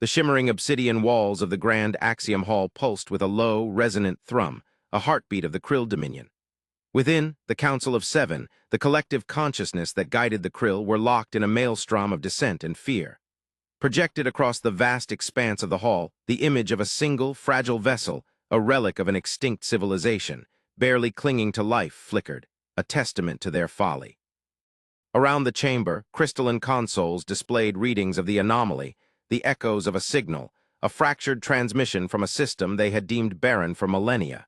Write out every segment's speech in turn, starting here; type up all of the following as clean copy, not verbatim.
The shimmering obsidian walls of the grand Axiom Hall pulsed with a low, resonant thrum, a heartbeat of the Krill Dominion. Within, the Council of Seven, the collective consciousness that guided the Krill were locked in a maelstrom of dissent and fear. Projected across the vast expanse of the hall, the image of a single, fragile vessel, a relic of an extinct civilization, barely clinging to life, flickered, a testament to their folly. Around the chamber, crystalline consoles displayed readings of the anomaly, the echoes of a signal, a fractured transmission from a system they had deemed barren for millennia.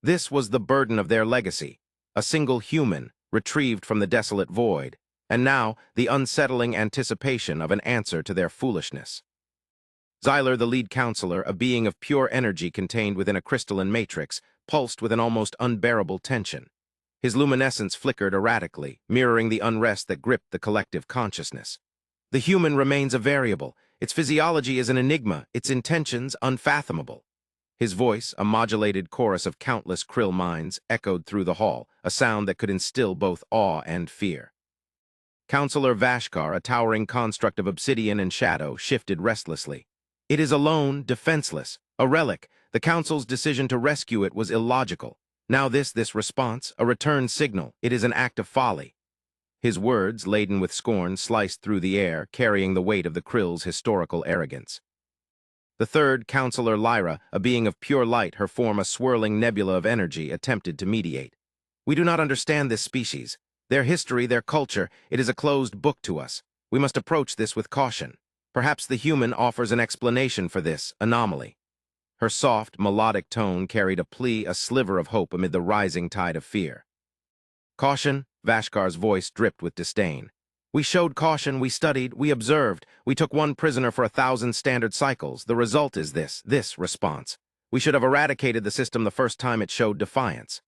This was the burden of their legacy, a single human, retrieved from the desolate void, and now the unsettling anticipation of an answer to their foolishness. Xyler, the lead counselor, a being of pure energy contained within a crystalline matrix, pulsed with an almost unbearable tension. His luminescence flickered erratically, mirroring the unrest that gripped the collective consciousness. The human remains a variable. Its physiology is an enigma, its intentions unfathomable. His voice, a modulated chorus of countless Krill minds, echoed through the hall, a sound that could instill both awe and fear. Counselor Vashkar, a towering construct of obsidian and shadow, shifted restlessly. It is alone, defenseless, a relic. The Council's decision to rescue it was illogical. Now this response, a return signal, it is an act of folly. His words, laden with scorn, sliced through the air, carrying the weight of the Krill's historical arrogance. The third, Counselor Lyra, a being of pure light, her form a swirling nebula of energy, attempted to mediate. We do not understand this species. Their history, their culture, it is a closed book to us. We must approach this with caution. Perhaps the human offers an explanation for this anomaly. Her soft, melodic tone carried a plea, a sliver of hope amid the rising tide of fear. Caution? Vashkar's voice dripped with disdain. We showed caution, we studied, we observed, we took one prisoner for 1,000 standard cycles. The result is this response. We should have eradicated the system the first time it showed defiance.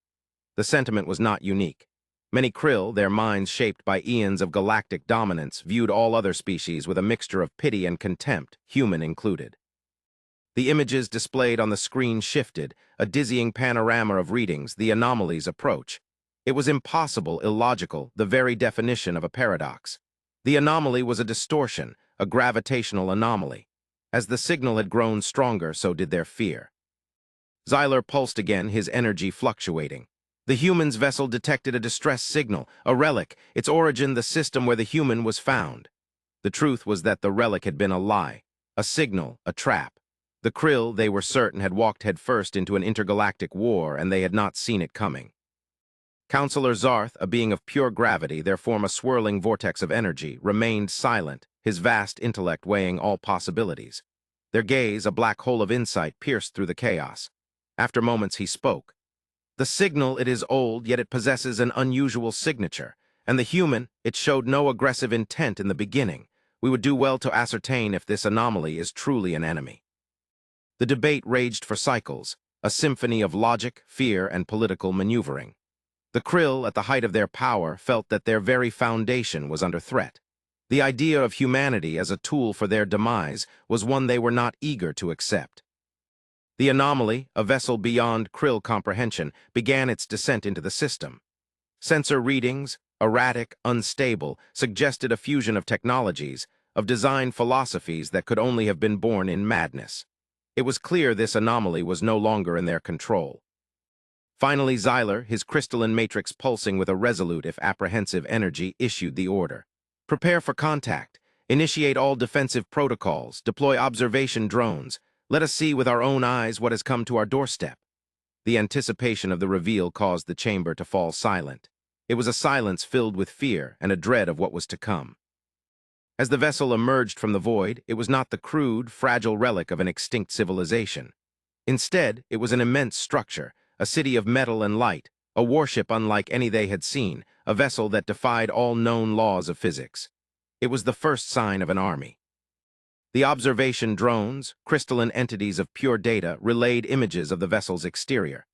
The sentiment was not unique. Many Krill, their minds shaped by eons of galactic dominance, viewed all other species with a mixture of pity and contempt, human included. The images displayed on the screen shifted, a dizzying panorama of readings, the anomaly's approach. It was impossible, illogical, the very definition of a paradox. The anomaly was a distortion, a gravitational anomaly. As the signal had grown stronger, so did their fear. Xyler pulsed again, his energy fluctuating. The human's vessel detected a distress signal, a relic, its origin the system where the human was found. The truth was that the relic had been a lie, a signal, a trap. The Krill, they were certain, had walked headfirst into an intergalactic war, and they had not seen it coming. Counselor Zarth, a being of pure gravity, their form a swirling vortex of energy, remained silent, his vast intellect weighing all possibilities. Their gaze, a black hole of insight, pierced through the chaos. After moments he spoke. The signal, it is old, yet it possesses an unusual signature, and the human, it showed no aggressive intent in the beginning. We would do well to ascertain if this anomaly is truly an enemy. The debate raged for cycles, a symphony of logic, fear, and political maneuvering. The Krill, at the height of their power, felt that their very foundation was under threat. The idea of humanity as a tool for their demise was one they were not eager to accept. The anomaly, a vessel beyond Krill comprehension, began its descent into the system. Sensor readings, erratic, unstable, suggested a fusion of technologies, of design philosophies that could only have been born in madness. It was clear this anomaly was no longer in their control. Finally, Xyler, his crystalline matrix pulsing with a resolute if apprehensive energy, issued the order. Prepare for contact. Initiate all defensive protocols. Deploy observation drones. Let us see with our own eyes what has come to our doorstep. The anticipation of the reveal caused the chamber to fall silent. It was a silence filled with fear and a dread of what was to come. As the vessel emerged from the void, it was not the crude, fragile relic of an extinct civilization. Instead, it was an immense structure, a city of metal and light, a warship unlike any they had seen, a vessel that defied all known laws of physics. It was the first sign of an army. The observation drones, crystalline entities of pure data, relayed images of the vessel's exterior.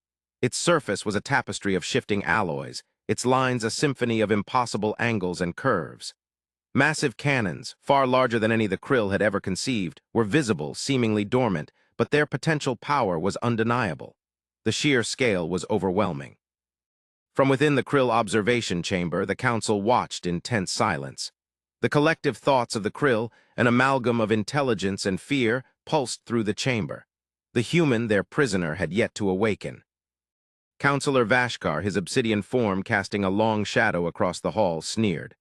Its surface was a tapestry of shifting alloys, its lines a symphony of impossible angles and curves. Massive cannons, far larger than any the Krill had ever conceived, were visible, seemingly dormant, but their potential power was undeniable. The sheer scale was overwhelming. From within the Krill observation chamber, the Council watched in tense silence. The collective thoughts of the Krill, an amalgam of intelligence and fear, pulsed through the chamber. The human, their prisoner, had yet to awaken. Counselor Vashkar, his obsidian form casting a long shadow across the hall, sneered.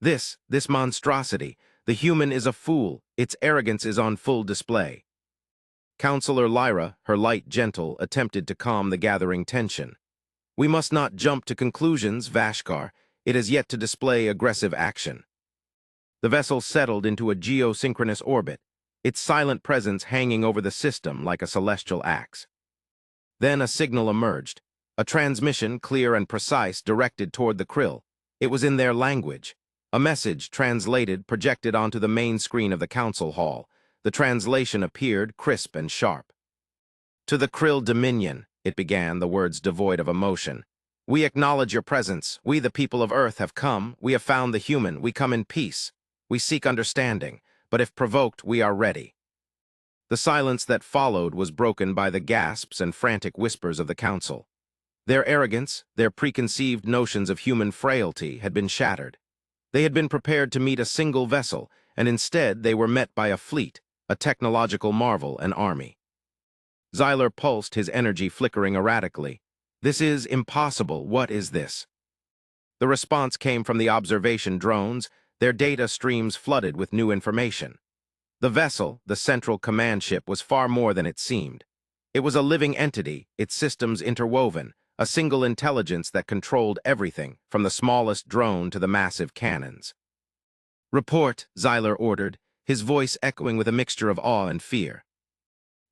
This monstrosity, the human is a fool, its arrogance is on full display. Counselor Lyra, her light gentle, attempted to calm the gathering tension. We must not jump to conclusions, Vashkar. It has yet to display aggressive action. The vessel settled into a geosynchronous orbit, its silent presence hanging over the system like a celestial axe. Then a signal emerged, a transmission clear and precise directed toward the Krill. It was in their language. A message translated projected onto the main screen of the council hall. The translation appeared crisp and sharp. To the Krill Dominion, it began, the words devoid of emotion. We acknowledge your presence. We, the people of Earth, have come. We have found the human. We come in peace. We seek understanding, but if provoked, we are ready. The silence that followed was broken by the gasps and frantic whispers of the council. Their arrogance, their preconceived notions of human frailty had been shattered. They had been prepared to meet a single vessel, and instead they were met by a fleet, a technological marvel, an army. Xyler pulsed, his energy flickering erratically. This is impossible. What is this? The response came from the observation drones, their data streams flooded with new information. The vessel, the central command ship, was far more than it seemed. It was a living entity, its systems interwoven, a single intelligence that controlled everything, from the smallest drone to the massive cannons. Report, Xyler ordered, his voice echoing with a mixture of awe and fear.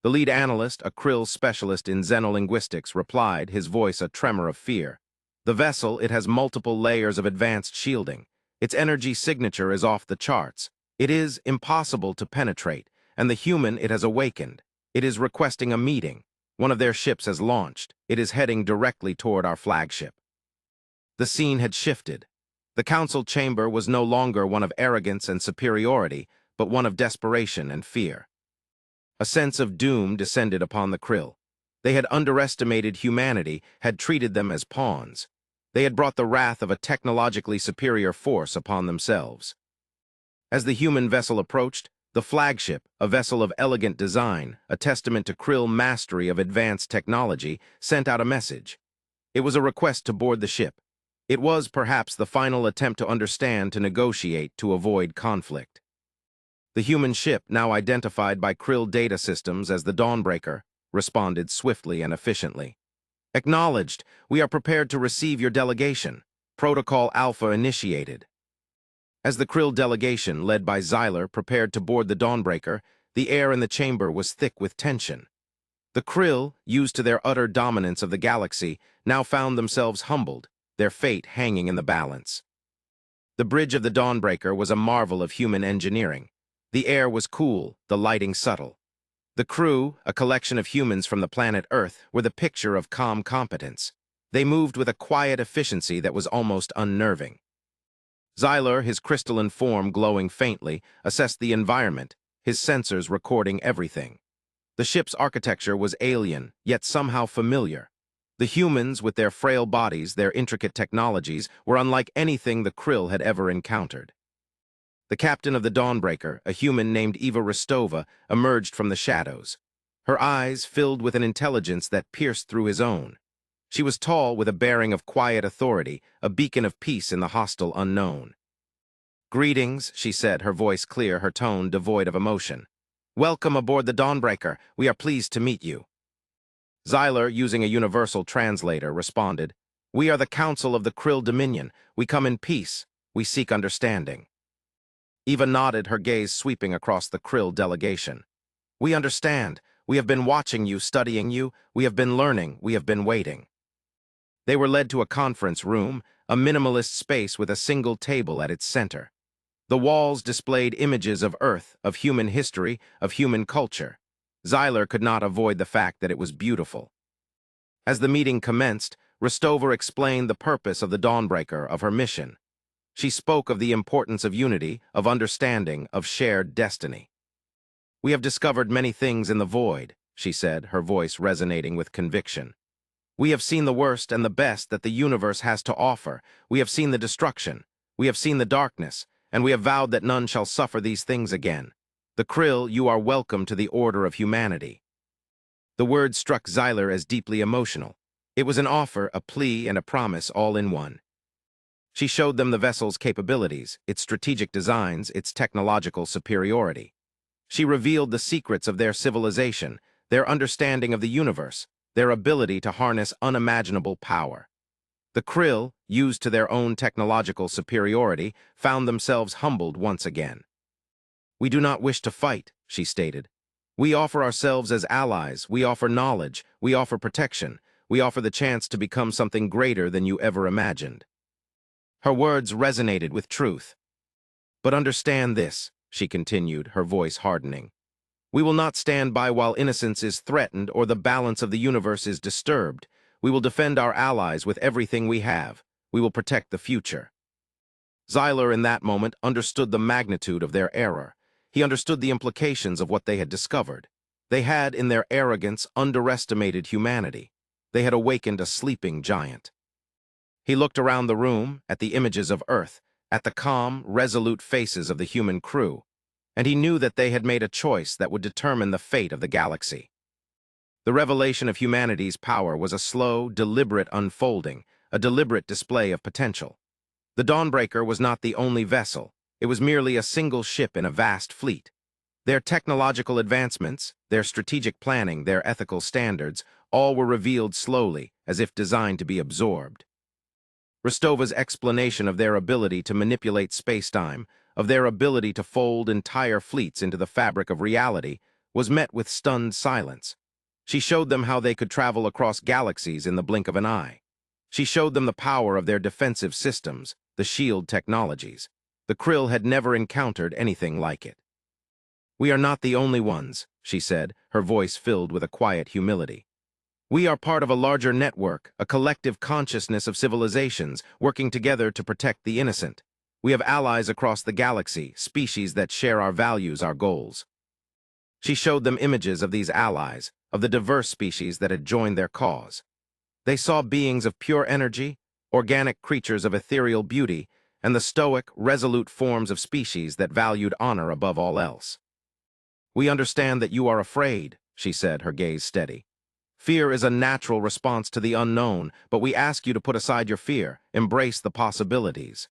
The lead analyst, a Krill specialist in xenolinguistics, replied, his voice a tremor of fear. The vessel, it has multiple layers of advanced shielding. Its energy signature is off the charts. It is impossible to penetrate, and the human it has awakened. It is requesting a meeting. One of their ships has launched. It is heading directly toward our flagship. The scene had shifted. The council chamber was no longer one of arrogance and superiority, but one of desperation and fear. A sense of doom descended upon the Krill. They had underestimated humanity, had treated them as pawns. They had brought the wrath of a technologically superior force upon themselves. As the human vessel approached, the flagship, a vessel of elegant design, a testament to Krill mastery of advanced technology, sent out a message. It was a request to board the ship. It was, perhaps, the final attempt to understand, to negotiate, to avoid conflict. The human ship, now identified by Krill data systems as the Dawnbreaker, responded swiftly and efficiently. Acknowledged. We are prepared to receive your delegation. Protocol Alpha initiated. As the Krill delegation, led by Xyler, prepared to board the Dawnbreaker, the air in the chamber was thick with tension. The Krill, used to their utter dominance of the galaxy, now found themselves humbled, their fate hanging in the balance. The bridge of the Dawnbreaker was a marvel of human engineering. The air was cool, the lighting subtle. The crew, a collection of humans from the planet Earth, were the picture of calm competence. They moved with a quiet efficiency that was almost unnerving. Xyler, his crystalline form glowing faintly, assessed the environment, his sensors recording everything. The ship's architecture was alien, yet somehow familiar. The humans, with their frail bodies, their intricate technologies, were unlike anything the Krill had ever encountered. The captain of the Dawnbreaker, a human named Eva Rostova, emerged from the shadows. Her eyes filled with an intelligence that pierced through his own. She was tall, with a bearing of quiet authority, a beacon of peace in the hostile unknown. Greetings, she said, her voice clear, her tone devoid of emotion. Welcome aboard the Dawnbreaker. We are pleased to meet you. Xyler, using a universal translator, responded, We are the Council of the Krill Dominion. We come in peace. We seek understanding. Eva nodded, her gaze sweeping across the Krill delegation. We understand. We have been watching you, studying you. We have been learning. We have been waiting. They were led to a conference room, a minimalist space with a single table at its center. The walls displayed images of Earth, of human history, of human culture. Xyler could not avoid the fact that it was beautiful. As the meeting commenced, Rostova explained the purpose of the Dawnbreaker, of her mission. She spoke of the importance of unity, of understanding, of shared destiny. We have discovered many things in the void, she said, her voice resonating with conviction. We have seen the worst and the best that the universe has to offer. We have seen the destruction. We have seen the darkness. and we have vowed that none shall suffer these things again. The Krill, you are welcome to the order of humanity." The word struck Xyler as deeply emotional. It was an offer, a plea, and a promise all in one. She showed them the vessel's capabilities, its strategic designs, its technological superiority. She revealed the secrets of their civilization, their understanding of the universe, their ability to harness unimaginable power. The Krill, used to their own technological superiority, found themselves humbled once again. "We do not wish to fight," she stated. "We offer ourselves as allies, we offer knowledge, we offer protection, we offer the chance to become something greater than you ever imagined." Her words resonated with truth. "But understand this," she continued, her voice hardening. "We will not stand by while innocence is threatened or the balance of the universe is disturbed. We will defend our allies with everything we have. We will protect the future." Xyler, in that moment, understood the magnitude of their error. He understood the implications of what they had discovered. They had, in their arrogance, underestimated humanity. They had awakened a sleeping giant. He looked around the room, at the images of Earth, at the calm, resolute faces of the human crew, and he knew that they had made a choice that would determine the fate of the galaxy. The revelation of humanity's power was a slow, deliberate unfolding, a deliberate display of potential. The Dawnbreaker was not the only vessel. It was merely a single ship in a vast fleet. Their technological advancements, their strategic planning, their ethical standards, all were revealed slowly, as if designed to be absorbed. Rostova's explanation of their ability to manipulate spacetime, of their ability to fold entire fleets into the fabric of reality, was met with stunned silence. She showed them how they could travel across galaxies in the blink of an eye. She showed them the power of their defensive systems, the shield technologies. The Krill had never encountered anything like it. "We are not the only ones," she said, her voice filled with a quiet humility. "We are part of a larger network, a collective consciousness of civilizations, working together to protect the innocent. We have allies across the galaxy, species that share our values, our goals." She showed them images of these allies, of the diverse species that had joined their cause. They saw beings of pure energy, organic creatures of ethereal beauty, and the stoic, resolute forms of species that valued honor above all else. "We understand that you are afraid," she said, her gaze steady. "Fear is a natural response to the unknown, but we ask you to put aside your fear, embrace the possibilities."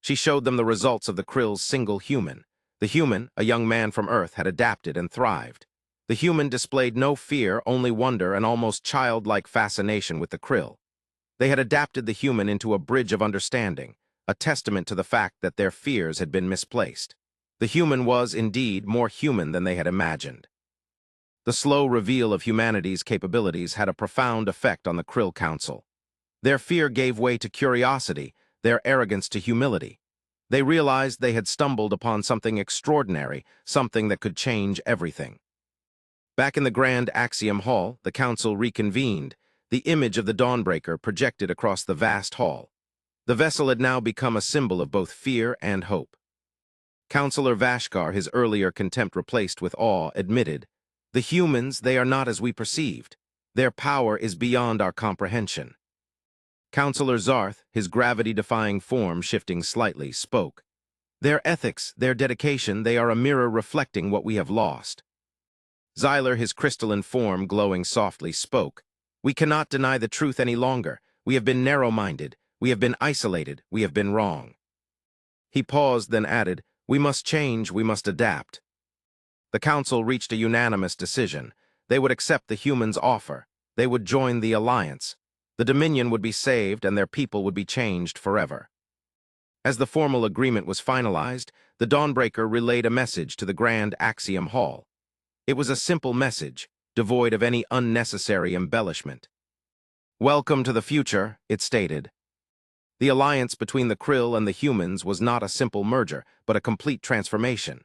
She showed them the results of the Krill's single human. The human, a young man from Earth, had adapted and thrived. The human displayed no fear, only wonder and almost childlike fascination with the Krill. They had adapted the human into a bridge of understanding, a testament to the fact that their fears had been misplaced. The human was, indeed, more human than they had imagined. The slow reveal of humanity's capabilities had a profound effect on the Krill Council. Their fear gave way to curiosity, their arrogance to humility. They realized they had stumbled upon something extraordinary, something that could change everything. Back in the Grand Axiom Hall, the Council reconvened, the image of the Dawnbreaker projected across the vast hall. The vessel had now become a symbol of both fear and hope. Counselor Vashkar, his earlier contempt replaced with awe, admitted, "The humans, they are not as we perceived. Their power is beyond our comprehension." Counselor Zarth, his gravity-defying form shifting slightly, spoke. "Their ethics, their dedication, they are a mirror reflecting what we have lost." Xyler, his crystalline form glowing softly, spoke. "We cannot deny the truth any longer. We have been narrow-minded. We have been isolated. We have been wrong." He paused, then added, "We must change. We must adapt." The Council reached a unanimous decision. They would accept the humans' offer. They would join the Alliance. The Dominion would be saved, and their people would be changed forever. As the formal agreement was finalized, the Dawnbreaker relayed a message to the Grand Axiom Hall. It was a simple message, devoid of any unnecessary embellishment. "Welcome to the future," it stated. The alliance between the Krill and the humans was not a simple merger, but a complete transformation.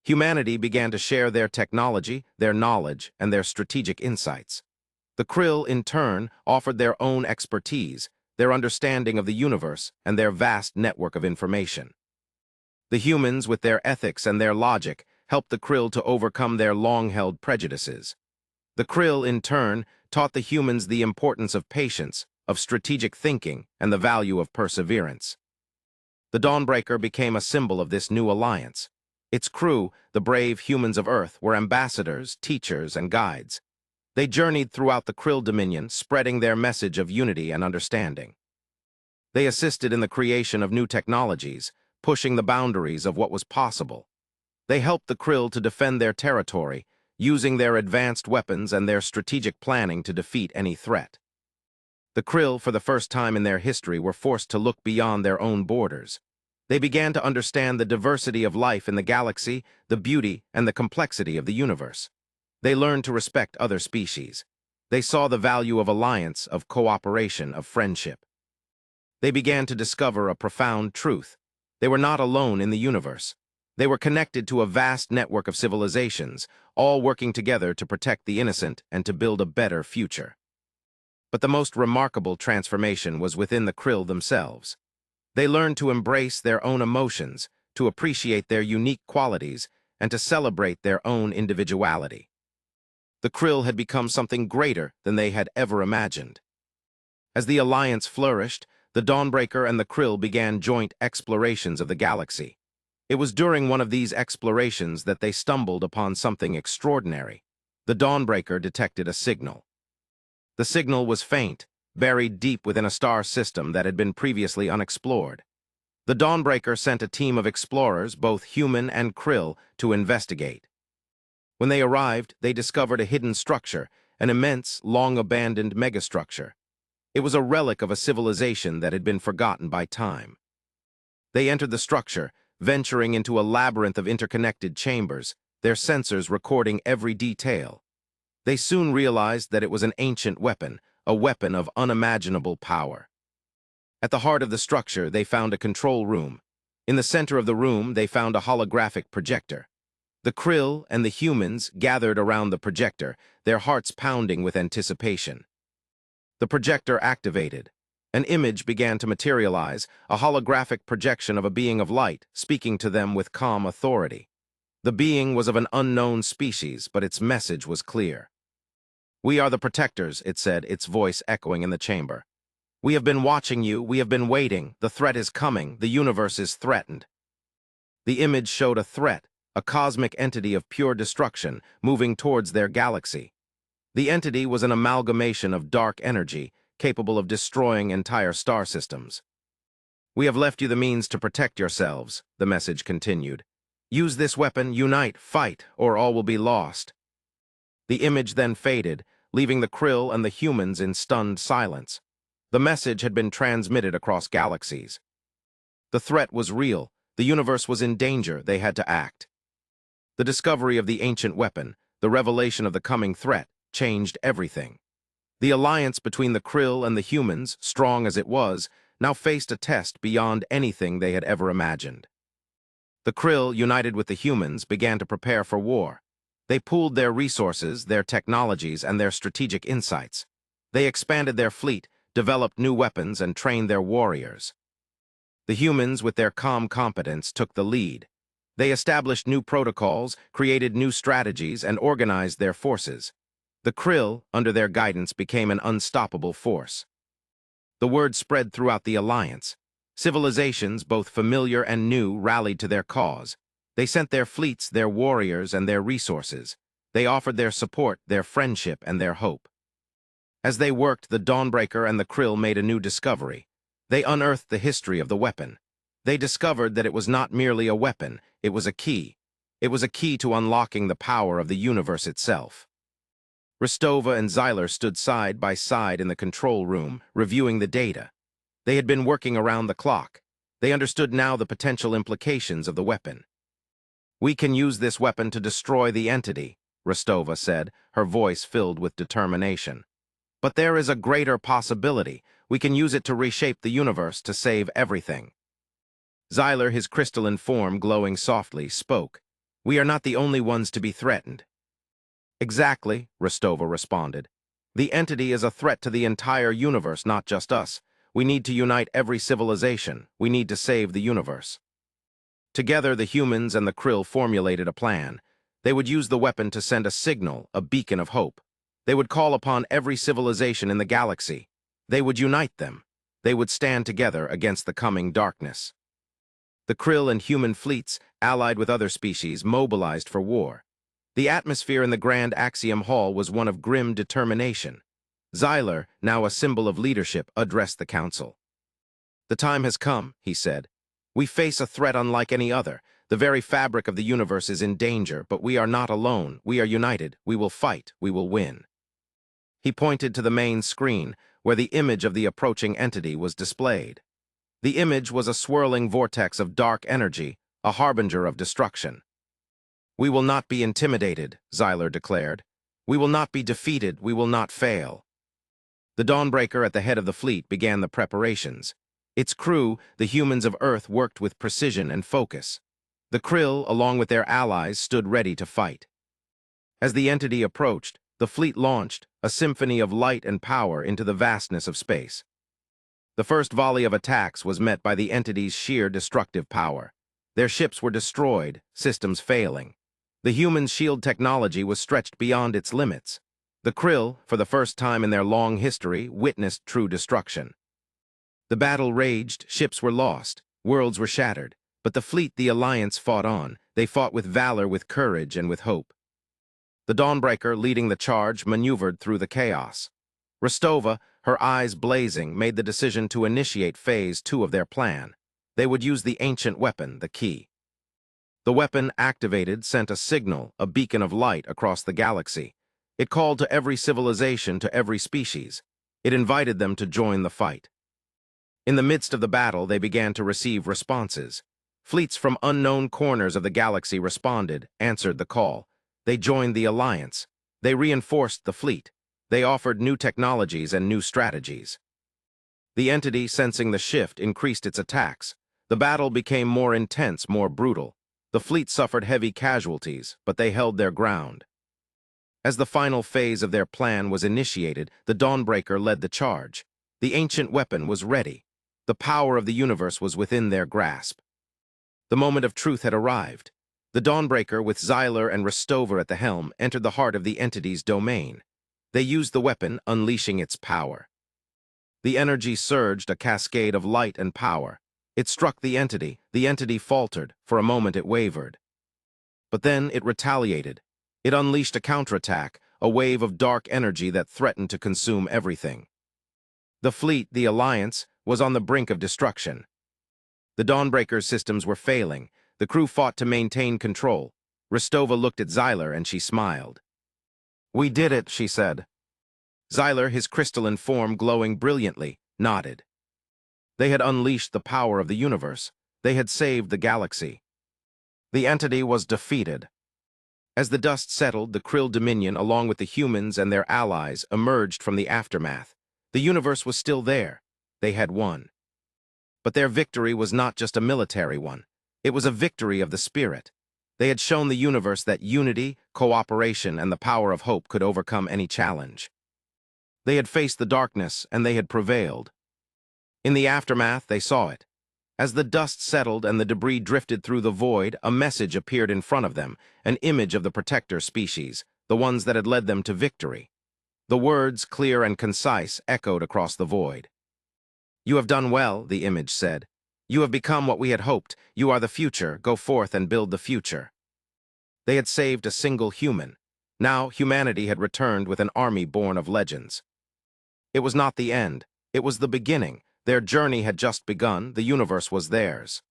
Humanity began to share their technology, their knowledge, and their strategic insights. The Krill, in turn, offered their own expertise, their understanding of the universe, and their vast network of information. The humans, with their ethics and their logic, helped the Krill to overcome their long-held prejudices. The Krill, in turn, taught the humans the importance of patience, of strategic thinking, and the value of perseverance. The Dawnbreaker became a symbol of this new alliance. Its crew, the brave humans of Earth, were ambassadors, teachers, and guides. They journeyed throughout the Krill Dominion, spreading their message of unity and understanding. They assisted in the creation of new technologies, pushing the boundaries of what was possible. They helped the Krill to defend their territory, using their advanced weapons and their strategic planning to defeat any threat. The Krill, for the first time in their history, were forced to look beyond their own borders. They began to understand the diversity of life in the galaxy, the beauty and the complexity of the universe. They learned to respect other species. They saw the value of alliance, of cooperation, of friendship. They began to discover a profound truth. They were not alone in the universe. They were connected to a vast network of civilizations, all working together to protect the innocent and to build a better future. But the most remarkable transformation was within the Krill themselves. They learned to embrace their own emotions, to appreciate their unique qualities, and to celebrate their own individuality. The Krill had become something greater than they had ever imagined. As the alliance flourished, the Dawnbreaker and the Krill began joint explorations of the galaxy. It was during one of these explorations that they stumbled upon something extraordinary. The Dawnbreaker detected a signal. The signal was faint, buried deep within a star system that had been previously unexplored. The Dawnbreaker sent a team of explorers, both human and Krill, to investigate. When they arrived, they discovered a hidden structure, an immense, long-abandoned megastructure. It was a relic of a civilization that had been forgotten by time. They entered the structure, venturing into a labyrinth of interconnected chambers, their sensors recording every detail. They soon realized that it was an ancient weapon, a weapon of unimaginable power. At the heart of the structure, they found a control room. In the center of the room, they found a holographic projector. The Krill and the humans gathered around the projector, their hearts pounding with anticipation. The projector activated. An image began to materialize, a holographic projection of a being of light, speaking to them with calm authority. The being was of an unknown species, but its message was clear. "We are the protectors," it said, its voice echoing in the chamber. "We have been watching you, we have been waiting, the threat is coming, the universe is threatened." The image showed a threat, a cosmic entity of pure destruction, moving towards their galaxy. The entity was an amalgamation of dark energy, capable of destroying entire star systems. "We have left you the means to protect yourselves," the message continued. "Use this weapon, unite, fight, or all will be lost." The image then faded, leaving the Krill and the humans in stunned silence. The message had been transmitted across galaxies. The threat was real. The universe was in danger. They had to act. The discovery of the ancient weapon, the revelation of the coming threat, changed everything. The alliance between the Krill and the humans, strong as it was, now faced a test beyond anything they had ever imagined. The Krill, united with the humans, began to prepare for war. They pooled their resources, their technologies, and their strategic insights. They expanded their fleet, developed new weapons, and trained their warriors. The humans, with their calm competence, took the lead. They established new protocols, created new strategies, and organized their forces. The Krill, under their guidance, became an unstoppable force. The word spread throughout the alliance. Civilizations, both familiar and new, rallied to their cause. They sent their fleets, their warriors, and their resources. They offered their support, their friendship, and their hope. As they worked, the Dawnbreaker and the Krill made a new discovery. They unearthed the history of the weapon. They discovered that it was not merely a weapon, it was a key. It was a key to unlocking the power of the universe itself. Rostova and Xyler stood side by side in the control room, reviewing the data. They had been working around the clock. They understood now the potential implications of the weapon. "We can use this weapon to destroy the entity," Rostova said, her voice filled with determination. "But there is a greater possibility. We can use it to reshape the universe, to save everything." Xyler, his crystalline form glowing softly, spoke. "We are not the only ones to be threatened." "Exactly," Rostova responded. "The entity is a threat to the entire universe, not just us. We need to unite every civilization. We need to save the universe." Together, the humans and the Krill formulated a plan. They would use the weapon to send a signal, a beacon of hope. They would call upon every civilization in the galaxy. They would unite them. They would stand together against the coming darkness. The krill and human fleets, allied with other species, mobilized for war. The atmosphere in the Grand Axiom Hall was one of grim determination. Xyler, now a symbol of leadership, addressed the council. "The time has come," he said. "We face a threat unlike any other. The very fabric of the universe is in danger, but we are not alone. We are united. We will fight. We will win." He pointed to the main screen, where the image of the approaching entity was displayed. The image was a swirling vortex of dark energy, a harbinger of destruction. "We will not be intimidated," Xyler declared. "We will not be defeated. We will not fail." The Dawnbreaker at the head of the fleet began the preparations. Its crew, the humans of Earth, worked with precision and focus. The krill, along with their allies, stood ready to fight. As the entity approached, the fleet launched, a symphony of light and power, into the vastness of space. The first volley of attacks was met by the entity's sheer destructive power. Their ships were destroyed, systems failing. The humans' shield technology was stretched beyond its limits. The krill, for the first time in their long history, witnessed true destruction. The battle raged, ships were lost, worlds were shattered, but the fleet, the Alliance, fought on. They fought with valor, with courage, and with hope. The Dawnbreaker, leading the charge, maneuvered through the chaos. Rostova, her eyes blazing, made the decision to initiate Phase 2 of their plan. They would use the ancient weapon, the key. The weapon, activated, sent a signal, a beacon of light, across the galaxy. It called to every civilization, to every species. It invited them to join the fight. In the midst of the battle, they began to receive responses. Fleets from unknown corners of the galaxy responded, answered the call. They joined the Alliance. They reinforced the fleet. They offered new technologies and new strategies. The entity, sensing the shift, increased its attacks. The battle became more intense, more brutal. The fleet suffered heavy casualties, but they held their ground. As the final phase of their plan was initiated, the Dawnbreaker led the charge. The ancient weapon was ready. The power of the universe was within their grasp. The moment of truth had arrived. The Dawnbreaker, with Xyler and Rostova at the helm, entered the heart of the entity's domain. They used the weapon, unleashing its power. The energy surged, a cascade of light and power. It struck the entity. The entity faltered. For a moment it wavered. But then it retaliated. It unleashed a counterattack, a wave of dark energy that threatened to consume everything. The fleet, the Alliance, was on the brink of destruction. The Dawnbreaker's systems were failing. The crew fought to maintain control. Rostova looked at Xyler and she smiled. "We did it," she said. Xyler, his crystalline form glowing brilliantly, nodded. They had unleashed the power of the universe. They had saved the galaxy. The entity was defeated. As the dust settled, the Krill Dominion, along with the humans and their allies, emerged from the aftermath. The universe was still there. They had won. But their victory was not just a military one. It was a victory of the spirit. They had shown the universe that unity, cooperation, and the power of hope could overcome any challenge. They had faced the darkness, and they had prevailed. In the aftermath, they saw it. As the dust settled and the debris drifted through the void, a message appeared in front of them, an image of the protector species, the ones that had led them to victory. The words, clear and concise, echoed across the void. "You have done well," the image said. "You have become what we had hoped. You are the future. Go forth and build the future." They had saved a single human. Now humanity had returned with an army born of legends. It was not the end. It was the beginning. Their journey had just begun. The universe was theirs.